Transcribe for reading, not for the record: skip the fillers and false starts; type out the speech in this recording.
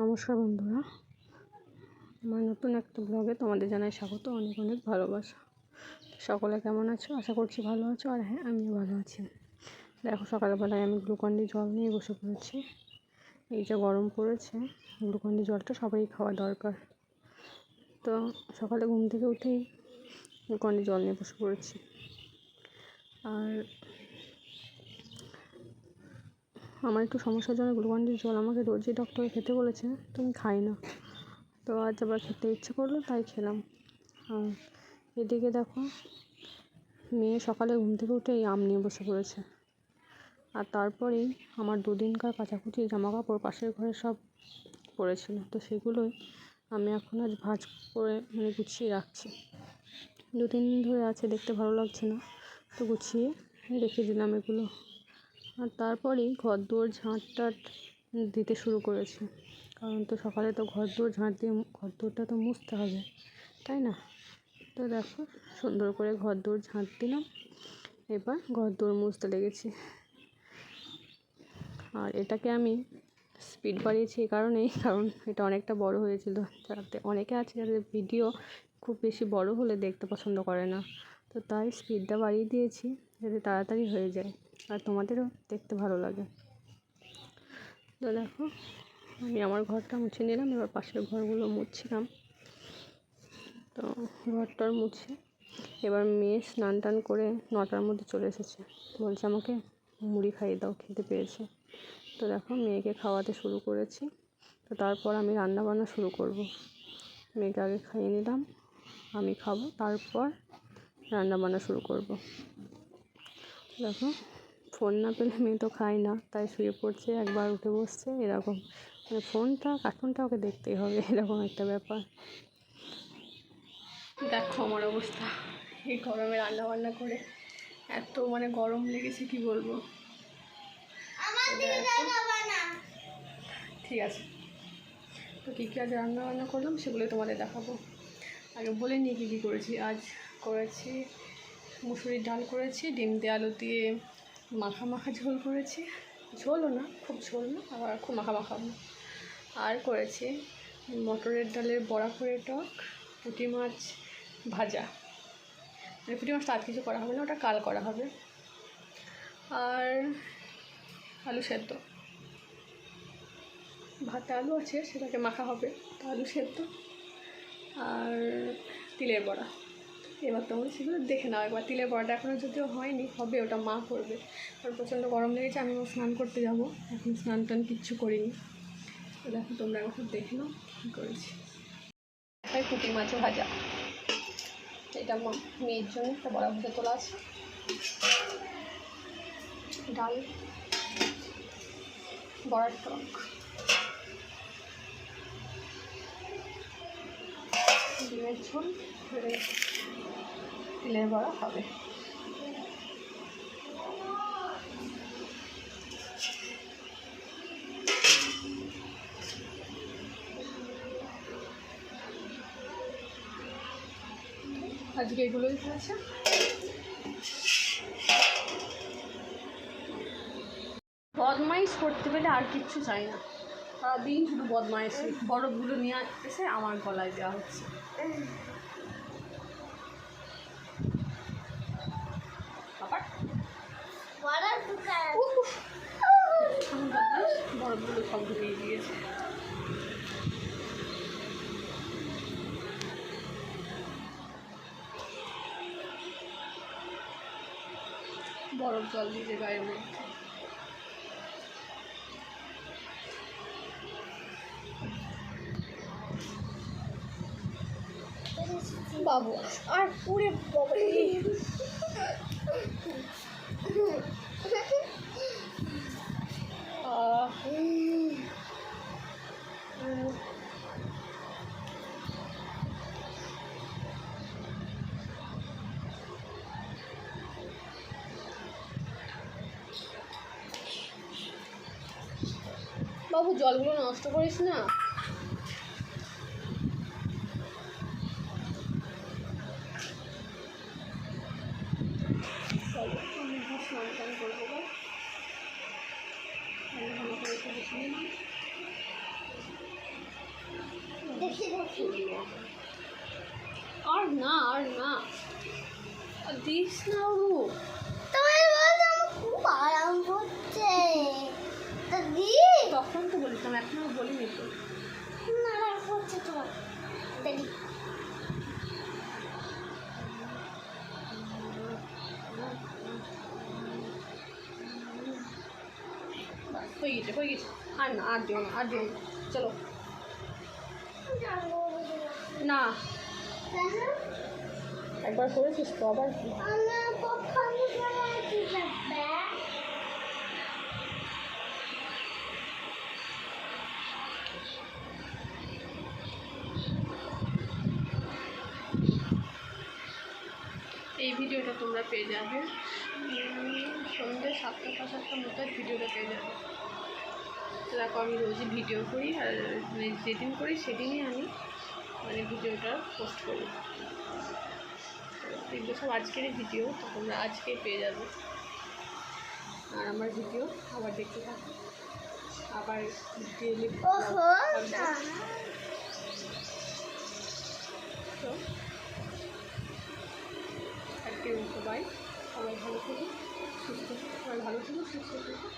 নমস্কার বন্ধুরা, আমার নতুন একটা ব্লগে তোমাদের জানাই স্বাগত। অনেক অনেক ভালোবাসা। সকলে কেমন আছো? আশা করছি ভালো আছো। আর হ্যাঁ, আমিও ভালো আছি। দেখো, সকালবেলায় আমি গ্লুকন-ডি জল নিয়ে বসে পড়েছি। এই যে গরম পড়েছে, গ্লুকন-ডি জলটা সবারই খাওয়া দরকার। তো সকালে ঘুম থেকে উঠেই গ্লুকন-ডি জল নিয়ে বসে পড়েছি। আর আমার একটু সমস্যার জন্য গ্লুকন-ডি জল আমাকে রোজই ডক্টর খেতে বলেছে, তুমি খাই না। তো আজ আবার খেতে ইচ্ছে করলো, তাই খেলাম। আর এদিকে দেখো, মেয়ে সকালে ঘুম থেকে উঠে এই আম নিয়ে বসে পড়েছে। আর তারপরেই আমার দুদিনকার কাচাকুচি জামা কাপড় পাশের ঘরে সব পড়েছিল, তো সেগুলোই আমি এখন আজ ভাঁজ করে গুছিয়ে রাখছি। 2-3 দিন ধরে আছে, দেখতে ভালো লাগছে না, তো গুছিয়ে রেখে দিলাম এগুলো। আর তারপরেই ঘর দুয়ার ঝাঁট টাট দিতে শুরু করেছি, কারণ তো সকালে তো ঘর দুয়ার ঝাঁট দিয়ে ঘর দুয়ারটা তো মুছতে হবে, তাই না? তো দেখো, সুন্দর করে ঘর দুয়ার ঝাঁট দিলাম। এবার ঘর দুয়ার মুছতে লেগেছি। আর এটাকে আমি স্পিড বাড়িয়েছি এই কারণেই, কারণ এটা অনেকটা বড় হয়েছিল। যাতে অনেকে আছে যাদের ভিডিও খুব বেশি বড় হলে দেখতে পছন্দ করে না, তো তাই স্পিডটা বাড়িয়ে দিয়েছি যাতে তাড়াতাড়ি হয়ে যায় আর তোমাদেরও দেখতে ভালো লাগে। তো দেখো, আমি আমার ঘরটা মুছে নিলাম, এবার পাশের ঘরগুলো মুছছিলাম। তো ঘরটার মুছে এবার মেয়ে স্নান টান করে 9টার মধ্যে চলে এসেছে, বলছে আমাকে মুড়ি খাইয়ে দাও, খেতে পেয়েছে। তো দেখো, মেয়েকে খাওয়াতে শুরু করেছি। তো তারপর আমি রান্না বান্না শুরু করব। মেয়েকে আগে খাইয়ে নিলাম, আমি খাবো, তারপর রান্না বান্না শুরু করব। দেখো, ফোন না পেলে মেয়ে তো খায় না, তাই শুয়ে পড়ছে, একবার উঠে বসছে, এরকম ফোনটা কার্টুনটা ওকে দেখতেই হবে, এরকম একটা ব্যাপার। দেখো আমার অবস্থা, এই গরমে রান্না বান্না করে এত গরম লেগেছে, কি বলবো। ঠিক আছে, তো কী কী আজ রান্না বান্না করলাম সেগুলোই তোমাদের দেখাবো। আগে বলে নিই কী কী করেছি। আজ করেছি মুসুরির ডাল করেছি, ডিম দিয়ে আলু দিয়ে মাখা মাখা ঝোল করেছি। ঝোলও না, খুব ঝোল না, আবার খুব মাখা মাখাও না। আর করেছি মটরের ডালের বড়া করে টক, পুঁটি মাছ ভাজা। পুঁটি মাছটা আর কিছু করা হবে না, ওটা কাল করা হবে। আর আলু সেদ্ধ, ভাতে আলু আছে, সেটাকে মাখা হবে, তো আলু সেদ্ধ। আর তিলের বড়া। এবার তোমরা সেগুলো দেখে নাও একবার। তিলের বড়াটা এখনও যদিও হয়নি, হবে, ওটা মা করবে। কারণ প্রচণ্ড গরম লেগেছে, আমি স্নান করতে যাব, এখন স্নান টান কিচ্ছু করিনি। তো দেখো, তোমরা একটু দেখে নাও কী করেছি। তাই পুঁটি মাছ ভাজা, এটা মেয়ের জন্য একটা বড়া ভেজে তোলা আছে। ডাল, বড়ার টক, ডিমের ঝোল, তিলের বড়া হবে। আজকে এগুলোই হয়েছে। বদমাইশ করতে পেলে আর কিচ্ছু চাই না, সারাদিন শুধু বদমাইশি। বরফগুলো নিয়ে এসে আমার গলায় দেওয়া হচ্ছে। বরফগুলো সব ঢুকিয়ে দিয়েছে। বরফ জল দিয়েছে গায়ের মধ্যে। বাবু আর পুরে বাবু, জলগুলো নষ্ট করিস না। স্নান টান করবো, ভালো করে আর না আর না দিস না ওরু খুব আরাম হচ্ছে তখন তো বলিতাম, এখন আর বলিনি তো। আরাম হচ্ছে তোমার দেখি হয়ে গেছে আর না, আর দিও না, আর দিও না, চলো না। একবার করেছিস তো, আবার কি? এই ভিডিওটা তোমরা পেয়ে যাবে সন্ধ্যে 7টা 7:30 মতো ভিডিওটা পেয়ে যাবে। তো দেখো আমি রোজই ভিডিও করি, আর মানে যেদিন করি সেদিনই আমি মানে ভিডিওটা পোস্ট করি। এগুলো সব আজকেরই ভিডিও, তো তোমরা আজকেই পেয়ে যাবে। আর আমার ভিডিও আবার দেখতে থাকো, আবার ডেলি তো আজকের মতো বাই। সবাই ভালো থাকো, সুস্থ থাকো, সবাই ভালো থাকো, সুস্থ থাকো।